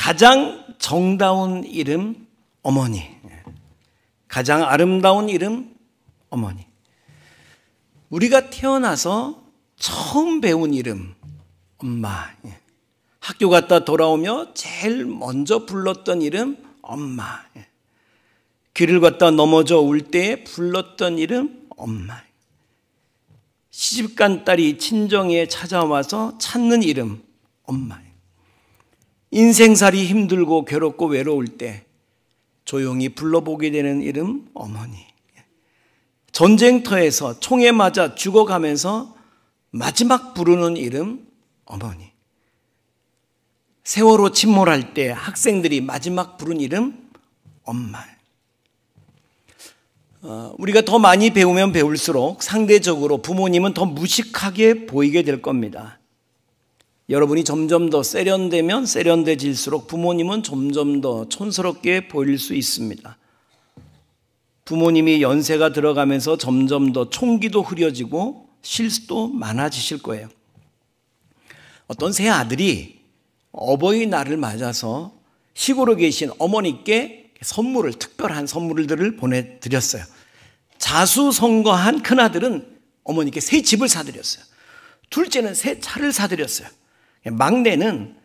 가장 정다운 이름 어머니, 가장 아름다운 이름 어머니. 우리가 태어나서 처음 배운 이름 엄마. 학교 갔다 돌아오며 제일 먼저 불렀던 이름 엄마. 길을 걷다 넘어져 울 때 불렀던 이름 엄마. 시집간 딸이 친정에 찾아와서 찾는 이름 엄마. 인생살이 힘들고 괴롭고 외로울 때 조용히 불러보게 되는 이름 어머니. 전쟁터에서 총에 맞아 죽어가면서 마지막 부르는 이름 어머니. 세월호 침몰할 때 학생들이 마지막 부른 이름 엄마. 우리가 더 많이 배우면 배울수록 상대적으로 부모님은 더 무식하게 보이게 될 겁니다. 여러분이 점점 더 세련되면 세련돼질수록 부모님은 점점 더 촌스럽게 보일 수 있습니다. 부모님이 연세가 들어가면서 점점 더 총기도 흐려지고 실수도 많아지실 거예요. 어떤 새 아들이 어버이날을 맞아서 시골에 계신 어머니께 특별한 선물들을 보내드렸어요. 자수성가한 큰아들은 어머니께 새 집을 사드렸어요. 둘째는 새 차를 사드렸어요. 막내는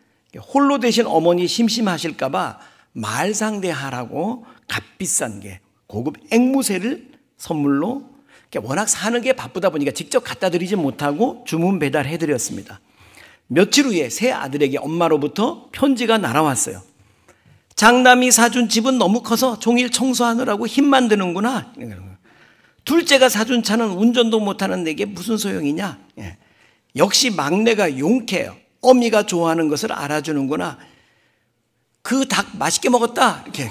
홀로 되신 어머니 심심하실까 봐 말상대하라고 값비싼 게 고급 앵무새를 선물로, 워낙 사는 게 바쁘다 보니까 직접 갖다 드리지 못하고 주문 배달해드렸습니다. 며칠 후에 새 아들에게 엄마로부터 편지가 날아왔어요. 장남이 사준 집은 너무 커서 종일 청소하느라고 힘만 드는구나. 둘째가 사준 차는 운전도 못하는 내게 무슨 소용이냐. 역시 막내가 용케요. 어미가 좋아하는 것을 알아주는구나. 그 닭 맛있게 먹었다. 이렇게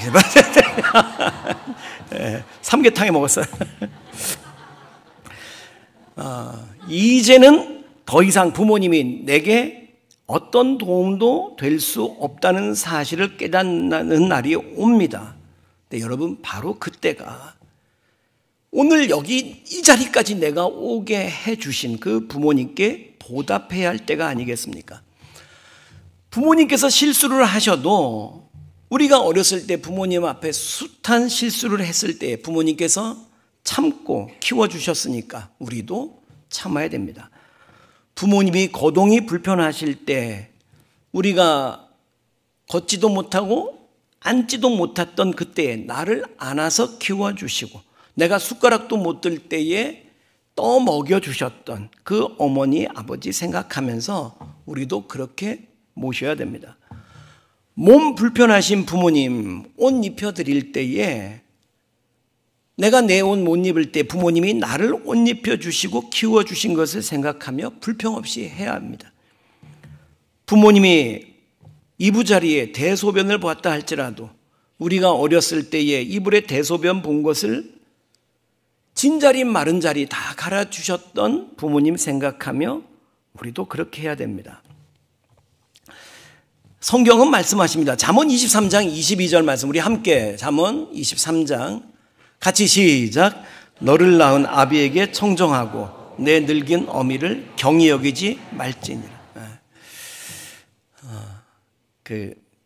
삼계탕에 먹었어요. 이제는 더 이상 부모님이 내게 어떤 도움도 될 수 없다는 사실을 깨닫는 날이 옵니다. 근데 여러분, 바로 그때가 오늘 여기 이 자리까지 내가 오게 해주신 그 부모님께 보답해야 할 때가 아니겠습니까? 부모님께서 실수를 하셔도 우리가 어렸을 때 부모님 앞에 숱한 실수를 했을 때 부모님께서 참고 키워주셨으니까 우리도 참아야 됩니다. 부모님이 거동이 불편하실 때 우리가 걷지도 못하고 앉지도 못했던 그때에 나를 안아서 키워주시고 내가 숟가락도 못 들 때에 떠 먹여주셨던 그 어머니 아버지 생각하면서 우리도 그렇게 모셔야 됩니다. 몸 불편하신 부모님 옷 입혀드릴 때에 내가 내 옷 못 입을 때 부모님이 나를 옷 입혀주시고 키워주신 것을 생각하며 불평 없이 해야 합니다. 부모님이 이부자리에 대소변을 보았다 할지라도 우리가 어렸을 때에 이불에 대소변 본 것을 진자리 마른 자리 다 갈아주셨던 부모님 생각하며 우리도 그렇게 해야 됩니다. 성경은 말씀하십니다. 잠언 23장 22절 말씀, 우리 함께 잠언 23장 같이 시작. 너를 낳은 아비에게 청정하고 내 늙은 어미를 경히 여기지 말지니라.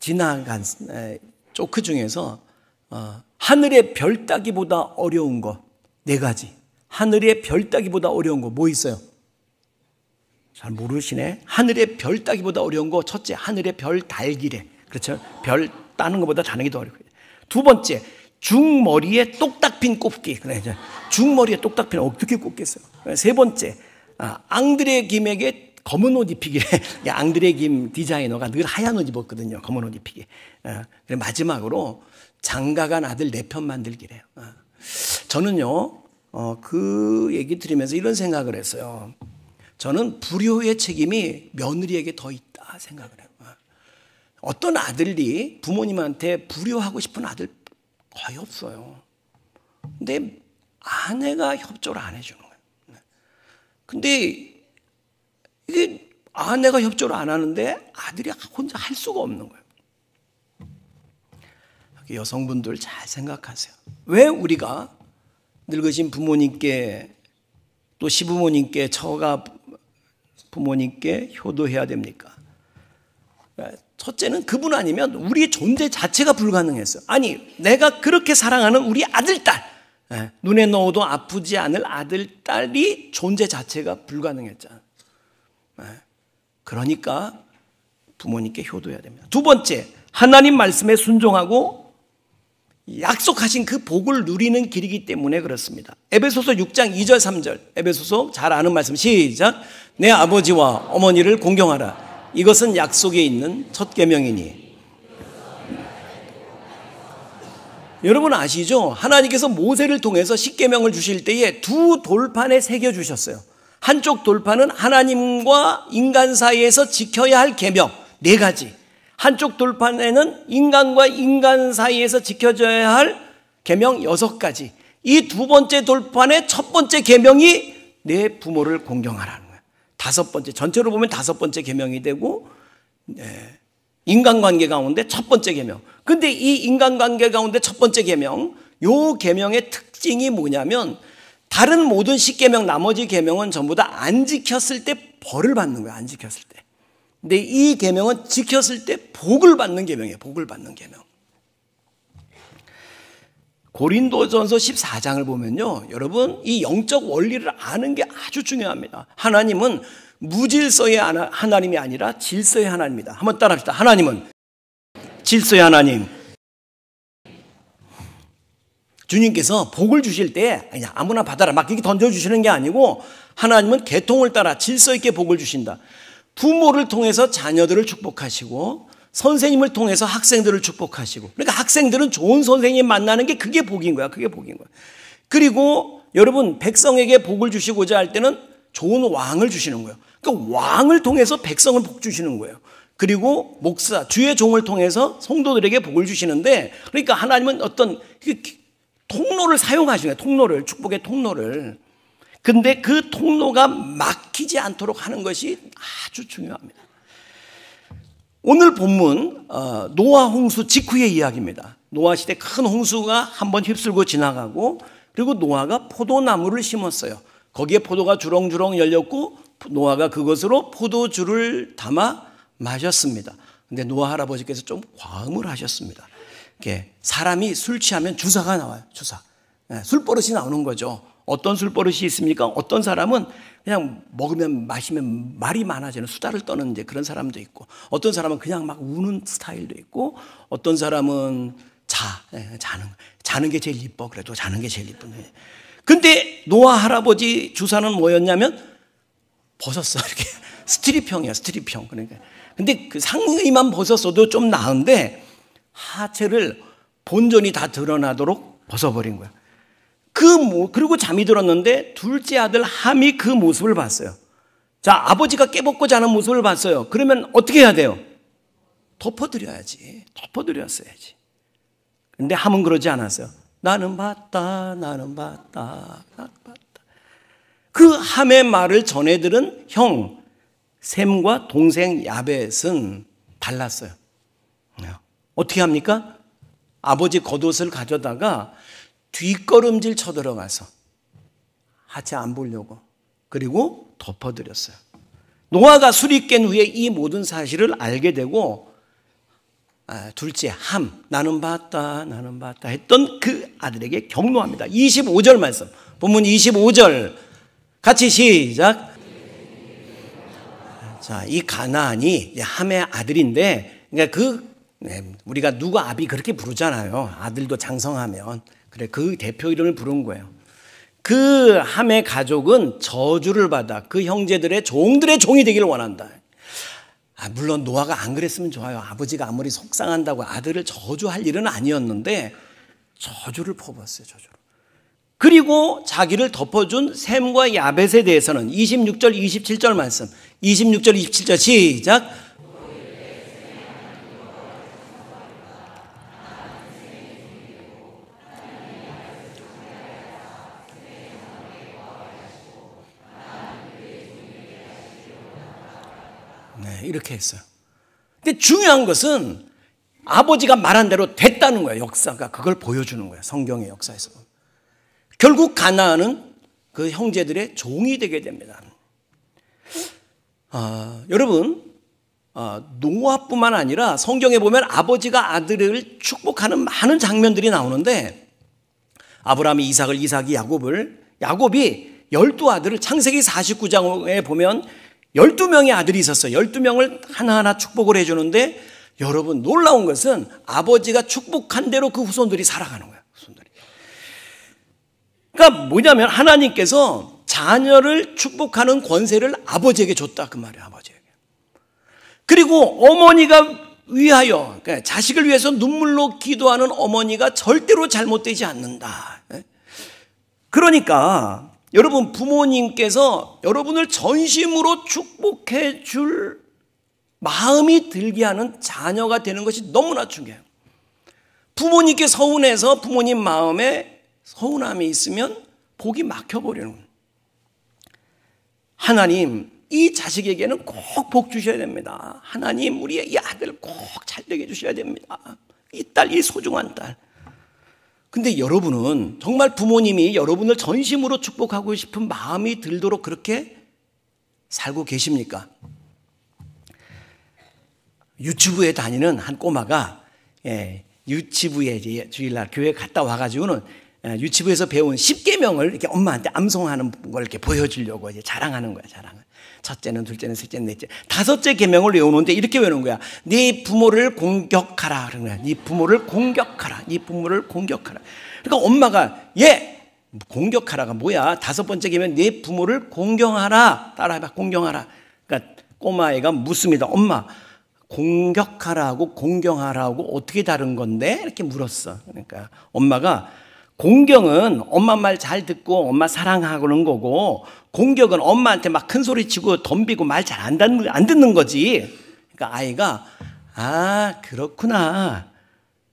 지나간 조크 중에서 하늘의 별 따기보다 어려운 거 4가지. 하늘의 별 따기보다 어려운 거 뭐 있어요? 잘 모르시네. 하늘의 별 따기보다 어려운 거 첫째, 하늘의 별 달기래. 그렇죠? 별 따는 것보다 다는 게 더 어려워요. 두 번째, 중머리에 똑딱핀 꼽기. 그래, 중머리에 똑딱핀 어떻게 꼽겠어요? 세 번째, 앙드레 김에게 검은 옷 입히기래. 앙드레 김 디자이너가 늘 하얀 옷 입었거든요. 검은 옷 입히기. 그래, 마지막으로 장가간 아들 4편 만들기래요. 저는요, 그 얘기 들으면서 이런 생각을 했어요. 저는 불효의 책임이 며느리에게 더 있다 생각을 해요. 어떤 아들이 부모님한테 불효하고 싶은 아들 거의 없어요. 근데 아내가 협조를 안 해주는 거예요. 근데 이게 아내가 협조를 안 하는데 아들이 혼자 할 수가 없는 거예요. 여성분들 잘 생각하세요. 왜 우리가 늙으신 부모님께 또 시부모님께 처가 부모님께 효도해야 됩니까? 첫째는 그분 아니면 우리의 존재 자체가 불가능했어요. 아니, 내가 그렇게 사랑하는 우리 아들, 딸, 눈에 넣어도 아프지 않을 아들, 딸이 존재 자체가 불가능했잖아요. 그러니까 부모님께 효도해야 됩니다. 두 번째, 하나님 말씀에 순종하고 약속하신 그 복을 누리는 길이기 때문에 그렇습니다. 에베소서 6장 2절 3절, 에베소서 잘 아는 말씀, 시작. 내 아버지와 어머니를 공경하라. 이것은 약속에 있는 첫 계명이니. 여러분 아시죠? 하나님께서 모세를 통해서 십계명을 주실 때에 두 돌판에 새겨 주셨어요. 한쪽 돌판은 하나님과 인간 사이에서 지켜야 할 계명 4가지. 한쪽 돌판에는 인간과 인간 사이에서 지켜져야 할 계명 6가지. 이 두 번째 돌판의 첫 번째 계명이 내 부모를 공경하라는 거예요. 5번째, 전체로 보면 5번째 계명이 되고, 인간관계 가운데 첫 번째 계명. 근데 이 인간관계 가운데 첫 번째 계명, 요 계명의 특징이 뭐냐면 다른 모든 10계명, 나머지 계명은 전부 다 안 지켰을 때 벌을 받는 거예요. 안 지켰을 때. 근데 이 계명은 지켰을 때 복을 받는 계명이에요. 복을 받는 계명. 고린도전서 14장을 보면요, 여러분 이 영적 원리를 아는 게 아주 중요합니다. 하나님은 무질서의 하나님이 아니라 질서의 하나님입니다. 한번 따라합시다. 하나님은 질서의 하나님. 주님께서 복을 주실 때 그냥 아무나 받아라 막 이렇게 던져주시는 게 아니고 하나님은 계통을 따라 질서 있게 복을 주신다. 부모를 통해서 자녀들을 축복하시고 선생님을 통해서 학생들을 축복하시고, 그러니까 학생들은 좋은 선생님 만나는 게 그게 복인 거야. 그게 복인 거야. 그리고 여러분 백성에게 복을 주시고자 할 때는 좋은 왕을 주시는 거예요. 그러니까 왕을 통해서 백성을 복 주시는 거예요. 그리고 목사, 주의 종을 통해서 성도들에게 복을 주시는데, 그러니까 하나님은 어떤 통로를 사용하시는 거예요. 통로를, 축복의 통로를. 근데 그 통로가 막히지 않도록 하는 것이 아주 중요합니다. 오늘 본문 노아 홍수 직후의 이야기입니다. 노아 시대 큰 홍수가 한번 휩쓸고 지나가고, 그리고 노아가 포도나무를 심었어요. 거기에 포도가 주렁주렁 열렸고 노아가 그것으로 포도주를 담아 마셨습니다. 근데 노아 할아버지께서 좀 과음을 하셨습니다. 사람이 술 취하면 주사가 나와요. 주사. 술버릇이 나오는 거죠. 어떤 술버릇이 있습니까? 어떤 사람은 그냥 먹으면 마시면 말이 많아지는 수다를 떠는 이제 그런 사람도 있고, 어떤 사람은 그냥 막 우는 스타일도 있고, 어떤 사람은 자는 게 제일 이뻐. 그래도 자는 게 제일 이쁜 거예요. 근데 노아 할아버지 주사는 뭐였냐면 벗었어. 이렇게 스트립형이야, 스트립형. 그러니까 근데 그 상의만 벗었어도 좀 나은데 하체를 본전이 다 드러나도록 벗어버린 거야. 그리고 잠이 들었는데 둘째 아들 함이 그 모습을 봤어요. 자, 아버지가 깨벗고 자는 모습을 봤어요. 그러면 어떻게 해야 돼요? 덮어드려야지. 덮어드렸어야지. 근데 함은 그러지 않았어요. 나는 봤다, 나는 봤다, 나는 봤다. 그 함의 말을 전해들은 형 셈과 동생 야벳은 달랐어요. 어떻게 합니까? 아버지 겉옷을 가져다가 뒷걸음질 쳐들어가서 하체 안 보려고, 그리고 덮어드렸어요. 노아가 술이 깬 후에 이 모든 사실을 알게 되고 둘째 함, 나는 봤다, 나는 봤다 했던 그 아들에게 경노합니다. 25절 말씀, 본문 25절 같이 시작. 자, 이 가나안이 함의 아들인데, 그러니까 우리가 누가 아비 그렇게 부르잖아요. 아들도 장성하면. 그래, 그 대표 이름을 부른 거예요. 그 함의 가족은 저주를 받아 그 형제들의 종들의 종이 되기를 원한다. 물론 노아가 안 그랬으면 좋아요. 아버지가 아무리 속상한다고 아들을 저주할 일은 아니었는데 저주를 퍼부었어요. 저주를. 그리고 자기를 덮어준 셈과 야벳에 대해서는 26절 27절 말씀, 26절 27절 시작. 이렇게 했어요. 근데 중요한 것은 아버지가 말한 대로 됐다는 거예요. 역사가 그걸 보여주는 거예요. 성경의 역사에서. 결국 가나안은 그 형제들의 종이 되게 됩니다. 여러분, 노아뿐만 아니라 성경에 보면 아버지가 아들을 축복하는 많은 장면들이 나오는데, 아브라함이 이삭을, 이삭이 야곱을, 야곱이 12아들을, 창세기 49장에 보면 12명의 아들이 있었어요. 12명을 하나하나 축복을 해주는데, 여러분 놀라운 것은 아버지가 축복한 대로 그 후손들이 살아가는 거예요. 후손들이. 그러니까 뭐냐면 하나님께서 자녀를 축복하는 권세를 아버지에게 줬다, 그 말이에요. 아버지에게. 그리고 어머니가 위하여, 그러니까 자식을 위해서 눈물로 기도하는 어머니가 절대로 잘못되지 않는다. 그러니까 여러분, 부모님께서 여러분을 전심으로 축복해 줄 마음이 들게 하는 자녀가 되는 것이 너무나 중요해요. 부모님께 서운해서 부모님 마음에 서운함이 있으면 복이 막혀버리는 거예요. 하나님, 이 자식에게는 꼭 복 주셔야 됩니다. 하나님, 우리의 이 아들 꼭 잘되게 해주셔야 됩니다. 이 딸, 이 소중한 딸. 근데 여러분은 정말 부모님이 여러분을 전심으로 축복하고 싶은 마음이 들도록 그렇게 살고 계십니까? 유치부에 다니는 한 꼬마가 유치부에 이제 주일날 교회 갔다 와가지고는 유치부에서 배운 10계명을 이렇게 엄마한테 암송하는 걸 이렇게 보여주려고 이제 자랑하는 거야, 자랑을. 첫째는, 둘째는, 셋째는, 넷째. 5째 계명을 외우는데 이렇게 외우는 거야. 네 부모를 공격하라. 그런 거야. 네 부모를 공격하라. 네 부모를 공격하라. 그러니까 엄마가, 공격하라가 뭐야? 5번째 계명, 네 부모를 공경하라. 따라해봐, 공경하라. 그러니까 꼬마애가 묻습니다. 엄마, 공격하라고 공경하라고 어떻게 다른 건데? 이렇게 물었어. 그러니까 엄마가, 공경은 엄마 말 잘 듣고 엄마 사랑하고는 거고, 공격은 엄마한테 막 큰 소리 치고 덤비고 말 잘 안 듣는 거지. 그러니까 아이가, 그렇구나.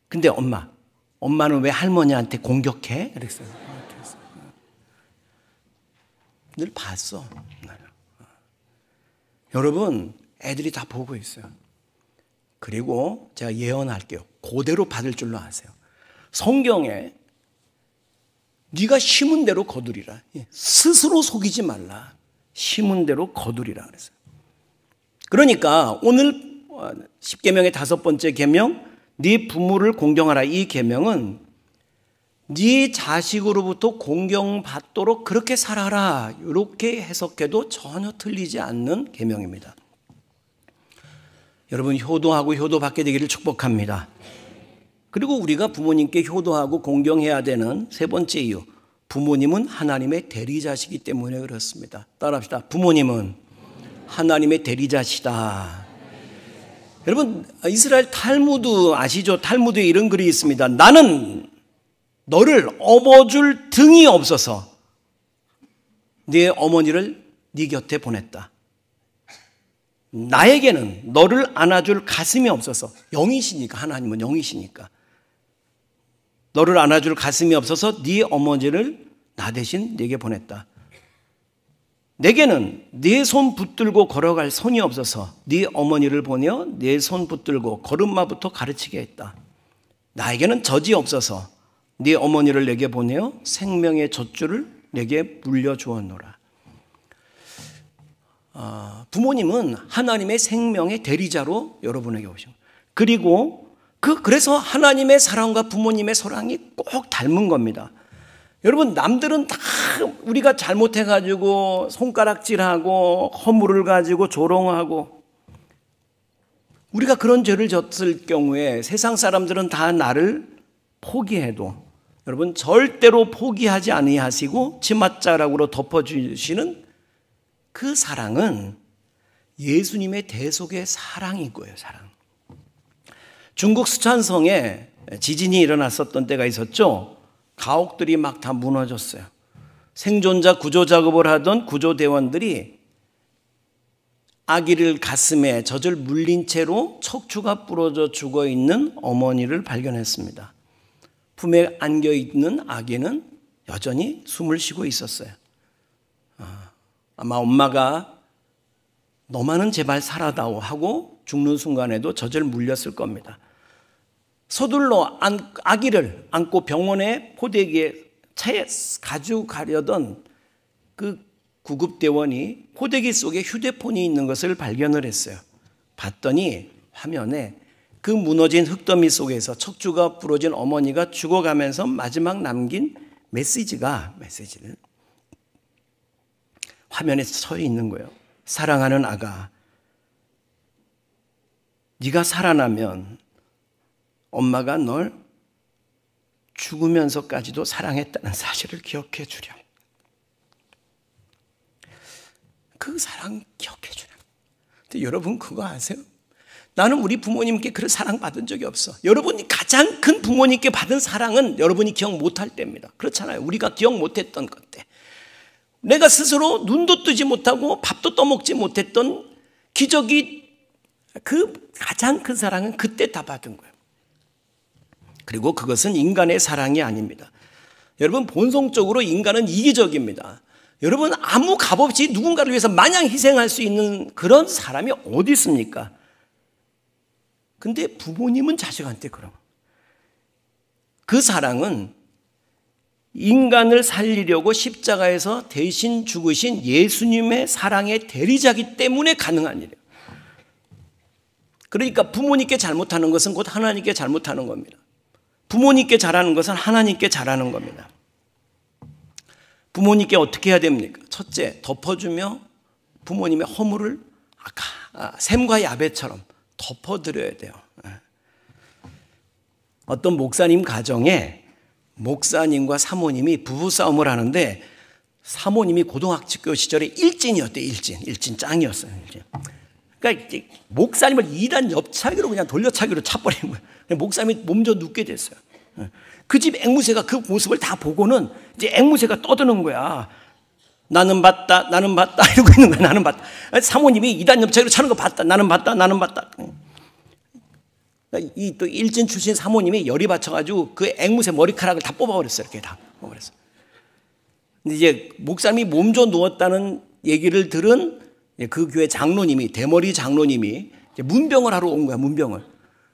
근데 엄마는 왜 할머니한테 공격해? 그랬어요. 늘 봤어. 여러분, 애들이 다 보고 있어요. 그리고 제가 예언할게요. 그대로 받을 줄로 아세요. 성경에 네가 심은 대로 거두리라. 스스로 속이지 말라. 심은 대로 거두리라 그랬어요. 그러니까 오늘 10계명의 5번째 계명, 네 부모를 공경하라. 이 계명은 네 자식으로부터 공경받도록 그렇게 살아라. 이렇게 해석해도 전혀 틀리지 않는 계명입니다. 여러분, 효도하고 효도받게 되기를 축복합니다. 그리고 우리가 부모님께 효도하고 공경해야 되는 3번째 이유, 부모님은 하나님의 대리자시기 때문에 그렇습니다. 따라합시다. 부모님은 하나님의 대리자시다. 여러분, 이스라엘 탈무드 아시죠? 탈무드에 이런 글이 있습니다. 나는 너를 업어줄 등이 없어서 네 어머니를 네 곁에 보냈다. 나에게는 너를 안아줄 가슴이 없어서, 영이시니까, 하나님은 영이시니까 너를 안아줄 가슴이 없어서 네 어머니를 나 대신 네게 보냈다. 내게는 네 손 붙들고 걸어갈 손이 없어서 네 어머니를 보내어 네 손 붙들고 걸음마부터 가르치게 했다. 나에게는 젖이 없어서 네 어머니를 내게 보내어 생명의 젖줄을 내게 물려주었노라. 부모님은 하나님의 생명의 대리자로 여러분에게 오신 거예요. 그리고 그래서 하나님의 사랑과 부모님의 사랑이 꼭 닮은 겁니다. 여러분, 남들은 다 우리가 잘못해가지고 손가락질하고 허물을 가지고 조롱하고, 우리가 그런 죄를 졌을 경우에 세상 사람들은 다 나를 포기해도 여러분 절대로 포기하지 아니하시고 치맛자락으로 덮어주시는 그 사랑은 예수님의 대속의 사랑인 거예요. 사랑. 중국 스촨성에 지진이 일어났었던 때가 있었죠. 가옥들이 막 다 무너졌어요. 생존자 구조 작업을 하던 구조대원들이 아기를 가슴에 젖을 물린 채로 척추가 부러져 죽어 있는 어머니를 발견했습니다. 품에 안겨 있는 아기는 여전히 숨을 쉬고 있었어요. 아마 엄마가 너만은 제발 살아다오 하고 죽는 순간에도 젖을 물렸을 겁니다. 서둘러 아기를 안고 병원에 포대기에 차에 가져가려던 그 구급대원이 포대기 속에 휴대폰이 있는 것을 발견을 했어요. 봤더니 화면에 그 무너진 흙더미 속에서 척추가 부러진 어머니가 죽어가면서 마지막 남긴 메시지는 화면에 서 있는 거예요. 사랑하는 아가, 네가 살아나면 엄마가 널 죽으면서까지도 사랑했다는 사실을 기억해 주렴. 그 사랑 기억해 주렴. 근데 여러분 그거 아세요? 나는 우리 부모님께 그런 사랑 받은 적이 없어. 여러분이 가장 큰 부모님께 받은 사랑은 여러분이 기억 못할 때입니다. 그렇잖아요. 우리가 기억 못했던 것때, 내가 스스로 눈도 뜨지 못하고 밥도 떠먹지 못했던 기적이, 그 가장 큰 사랑은 그때 다 받은 거예요. 그리고 그것은 인간의 사랑이 아닙니다. 여러분, 본성적으로 인간은 이기적입니다. 여러분, 아무 값없이 누군가를 위해서 마냥 희생할 수 있는 그런 사람이 어디 있습니까? 근데 부모님은 자식한테 그런, 그 사랑은 인간을 살리려고 십자가에서 대신 죽으신 예수님의 사랑의 대리자기 때문에 가능한 일이에요. 그러니까 부모님께 잘못하는 것은 곧 하나님께 잘못하는 겁니다. 부모님께 잘하는 것은 하나님께 잘하는 겁니다. 부모님께 어떻게 해야 됩니까? 첫째, 덮어주며 부모님의 허물을 아까 샘과 야베처럼 덮어드려야 돼요. 어떤 목사님 가정에 목사님과 사모님이 부부싸움을 하는데, 사모님이 고등학교 시절에 일진이었대요. 일진 짱이었어요. 그러니까 목사님을 2단 옆차기로 그냥 돌려차기로 차버린 거예요. 목사님이 몸져 눕게 됐어요. 그 집 앵무새가 그 모습을 다 보고는 이제 앵무새가 떠드는 거야. 나는 봤다, 이러고 있는 거야. 나는 봤다. 사모님이 2단 옆차기로 차는 거 봤다. 나는 봤다. 이 또 일진 출신 사모님이 열이 받쳐가지고 그 앵무새 머리카락을 다 뽑아버렸어요. 이렇게 다 뽑아버렸어요. 근데 이제 목사님이 몸져 누웠다는 얘기를 들은 그 교회 장로님이, 대머리 장로님이 문병을 하러 온 거야. 문병을.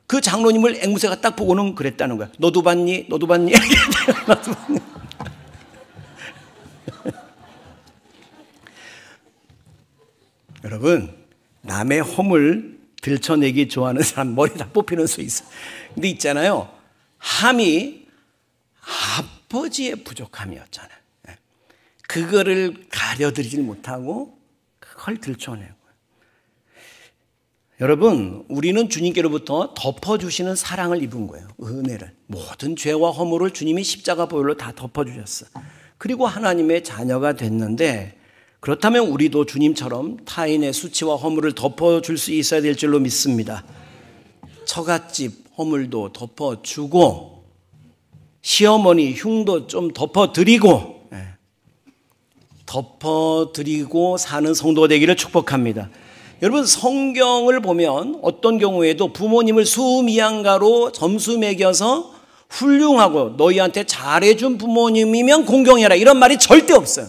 그 장로님을 앵무새가 딱 보고는 그랬다는 거야. 너도 봤니? 너도 봤니? 여러분, 남의 허물 들춰내기 좋아하는 사람 머리 다 뽑히는 수 있어. 근데 있잖아요, 함이 아버지의 부족함이었잖아요. 그거를 가려드리질 못하고 그걸 들춰내고. 여러분, 우리는 주님께로부터 덮어주시는 사랑을 입은 거예요. 은혜를. 모든 죄와 허물을 주님이 십자가 보혈로 다 덮어주셨어. 그리고 하나님의 자녀가 됐는데, 그렇다면 우리도 주님처럼 타인의 수치와 허물을 덮어줄 수 있어야 될 줄로 믿습니다. 처갓집 허물도 덮어주고, 시어머니 흉도 좀 덮어드리고, 덮어드리고 사는 성도가 되기를 축복합니다. 여러분, 성경을 보면 어떤 경우에도 부모님을 수미양가로 점수 매겨서 훌륭하고 너희한테 잘해준 부모님이면 공경해라, 이런 말이 절대 없어요.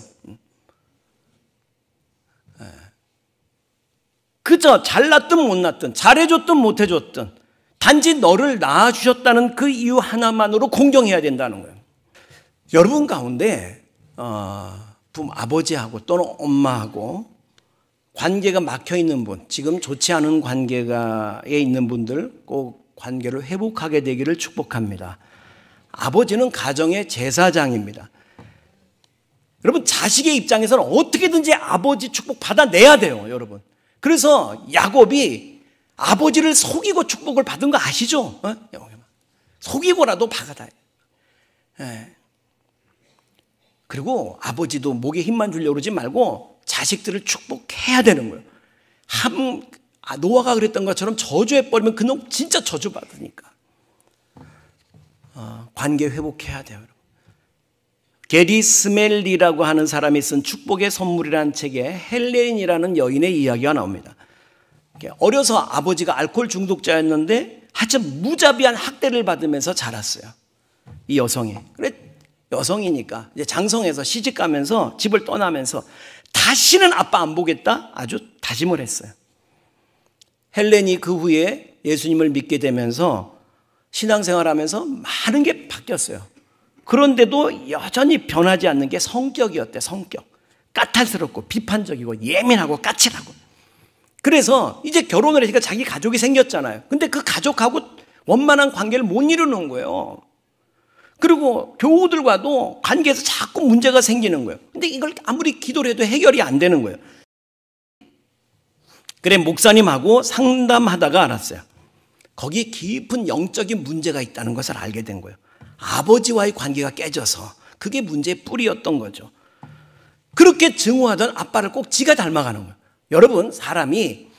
그저 잘났든 못났든, 잘해줬든 못해줬든, 단지 너를 낳아주셨다는 그 이유 하나만으로 공경해야 된다는 거예요. 여러분 가운데 아버지하고 또는 엄마하고 관계가 막혀있는 분, 지금 좋지 않은 관계에 있는 분들, 꼭 관계를 회복하게 되기를 축복합니다. 아버지는 가정의 제사장입니다. 여러분, 자식의 입장에서는 어떻게든지 아버지 축복 받아내야 돼요, 여러분. 그래서 야곱이 아버지를 속이고 축복을 받은 거 아시죠? 속이고라도 받아야. 그리고 아버지도 목에 힘만 주려고 그러지 말고 자식들을 축복해야 되는 거예요. 노아가 그랬던 것처럼 저주해버리면 그놈 진짜 저주받으니까. 관계 회복해야 돼요. 게리 스멜리라고 하는 사람이 쓴 축복의 선물이라는 책에 헬렌이라는 여인의 이야기가 나옵니다. 어려서 아버지가 알코올 중독자였는데 하여튼 무자비한 학대를 받으면서 자랐어요, 이 여성이. 그래, 여성이니까 이제 장성해서 시집가면서 집을 떠나면서 다시는 아빠 안 보겠다 아주 다짐을 했어요. 헬렌이 그 후에 예수님을 믿게 되면서 신앙생활하면서 많은 게 바뀌었어요. 그런데도 여전히 변하지 않는 게 성격이었대. 성격. 까탈스럽고 비판적이고 예민하고 까칠하고. 그래서 이제 결혼을 하니까 자기 가족이 생겼잖아요. 근데 그 가족하고 원만한 관계를 못 이루는 거예요. 그리고 교우들과도 관계에서 자꾸 문제가 생기는 거예요. 근데 이걸 아무리 기도를 해도 해결이 안 되는 거예요. 그래, 목사님하고 상담하다가 알았어요. 거기 깊은 영적인 문제가 있다는 것을 알게 된 거예요. 아버지와의 관계가 깨져서 그게 문제의 뿌리였던 거죠. 그렇게 증오하던 아빠를 꼭 지가 닮아가는 거예요. 여러분, 사람이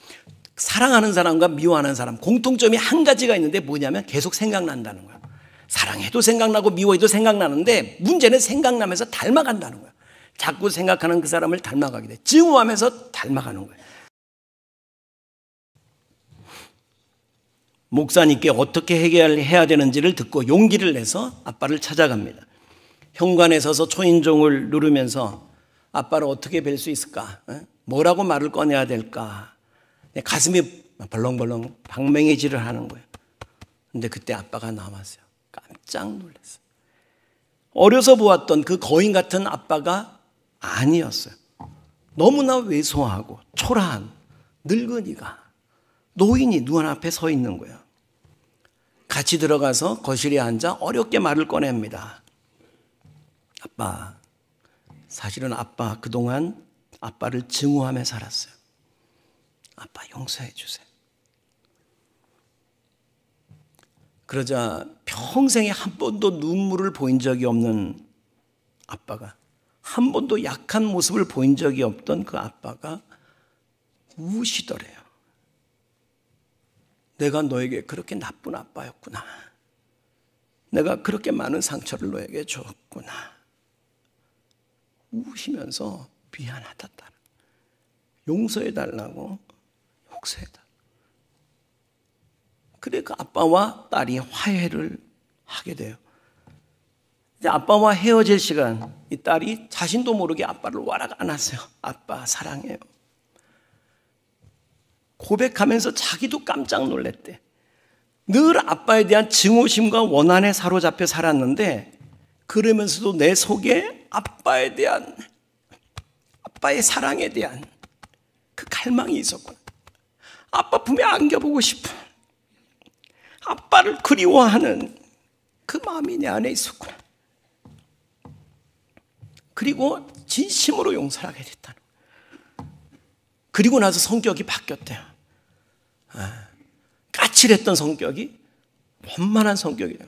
사랑하는 사람과 미워하는 사람 공통점이 한 가지가 있는데 뭐냐면 계속 생각난다는 거예요. 사랑해도 생각나고 미워해도 생각나는데 문제는 생각나면서 닮아간다는 거예요. 자꾸 생각하는 그 사람을 닮아가게 돼. 증오하면서 닮아가는 거예요. 목사님께 어떻게 해결해야 되는지를 듣고 용기를 내서 아빠를 찾아갑니다. 현관에 서서 초인종을 누르면서 아빠를 어떻게 뵐 수 있을까? 뭐라고 말을 꺼내야 될까? 가슴이 벌렁벌렁 방맹이질을 하는 거예요. 근데 그때 아빠가 나왔어요. 깜짝 놀랐어요. 어려서 보았던 그 거인 같은 아빠가 아니었어요. 너무나 왜소하고 초라한 늙은이가, 노인이 눈앞에 서 있는 거예요. 같이 들어가서 거실에 앉아 어렵게 말을 꺼냅니다. 아빠, 사실은 아빠 그동안 아빠를 증오하며 살았어요. 아빠 용서해 주세요. 그러자 평생에 한 번도 눈물을 보인 적이 없는 아빠가, 한 번도 약한 모습을 보인 적이 없던 그 아빠가 우시더래요. 내가 너에게 그렇게 나쁜 아빠였구나. 내가 그렇게 많은 상처를 너에게 줬구나. 우시면서 미안하다. 용서해달라고 용서해달라고. 그래 그 아빠와 딸이 화해를 하게 돼요. 이제 아빠와 헤어질 시간, 이 딸이 자신도 모르게 아빠를 와락 안았어요. 아빠 사랑해요. 고백하면서 자기도 깜짝 놀랐대. 늘 아빠에 대한 증오심과 원한에 사로잡혀 살았는데 그러면서도 내 속에 아빠에 대한, 아빠의 사랑에 대한 그 갈망이 있었구나. 아빠 품에 안겨보고 싶은, 아빠를 그리워하는 그 마음이 내 안에 있었구나. 그리고 진심으로 용서를 하게 됐다는 거예요. 그리고 나서 성격이 바뀌었대요. 까칠했던 성격이 원만한 성격이 돼요.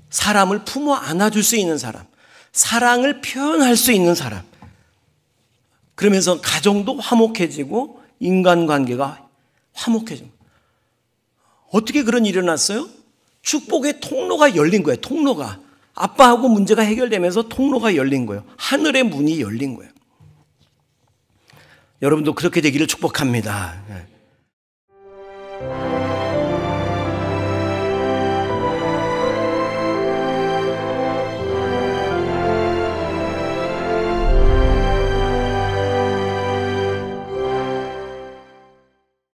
사람을 품어 안아줄 수 있는 사람, 사랑을 표현할 수 있는 사람. 그러면서 가정도 화목해지고 인간관계가 화목해지고. 어떻게 그런 일이 일어났어요? 축복의 통로가 열린 거예요. 통로가. 아빠하고 문제가 해결되면서 통로가 열린 거예요. 하늘의 문이 열린 거예요. 여러분도 그렇게 되기를 축복합니다.